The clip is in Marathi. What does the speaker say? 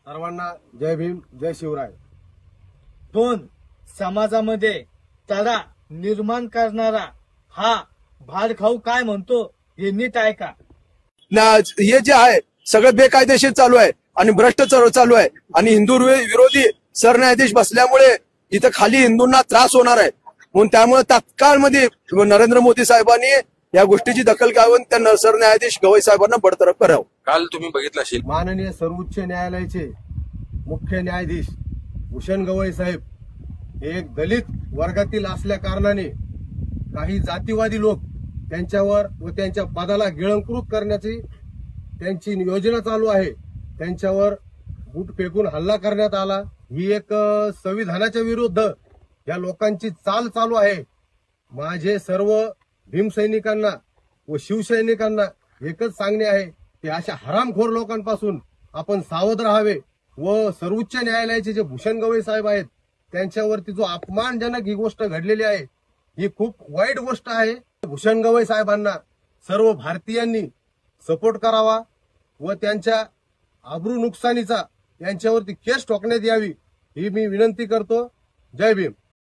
सर्वांना जय भीम, जय शिवराय। दोन समाजामध्ये तडा निर्माण करणारा हा भाडखाऊ काय म्हणतो हे नीट ऐका। हे जे आहे सगळं बेकायदेशीर चालू आहे आणि भ्रष्ट चालू आहे आणि हिंदू विरोधी सरन्यायाधीश बसल्यामुळे इथं खाली हिंदूंना त्रास होणार आहे। म्हणून त्यामुळे तात्काळ मध्ये नरेंद्र मोदी साहेबांनी या गोष्टीची दखल घ्यावी, त्या सरन्यायाधीश गवई साहेबांना बडतरफ करावं। काल तुम्ही बघितलं असेल माननीय सर्वोच्च न्यायालयाचे मुख्य न्यायाधीश भूषण गवई साहेब हे एक दलित वर्गातील असल्या कारणाने काही जातीवादी लोक त्यांच्यावर व त्यांच्या पदाला गिळंकृत करण्याची त्यांची योजना चालू आहे। त्यांच्यावर बूट फेकून हल्ला करण्यात आला। ही एक संविधानाच्या विरुद्ध या लोकांची चाल चालू आहे। माझे सर्व भीमसैनिकांना व शिवसैनिकांना एकच सांगणे आहे की अशा हरामखोर लोकांपासून आपण सावध राहावे व सर्वोच्च न्यायालयाचे जे भूषण गवई साहेब आहेत त्यांच्यावरती जो अपमानजनक ही गोष्ट घडलेली आहे ही खूप वाईट गोष्ट आहे। भूषण गवई साहेबांना सर्व भारतीयांनी सपोर्ट करावा व त्यांच्या आबरू नुकसानीचा यांच्यावरती केस ठोकण्यात यावी ही मी विनंती करतो। जय भीम।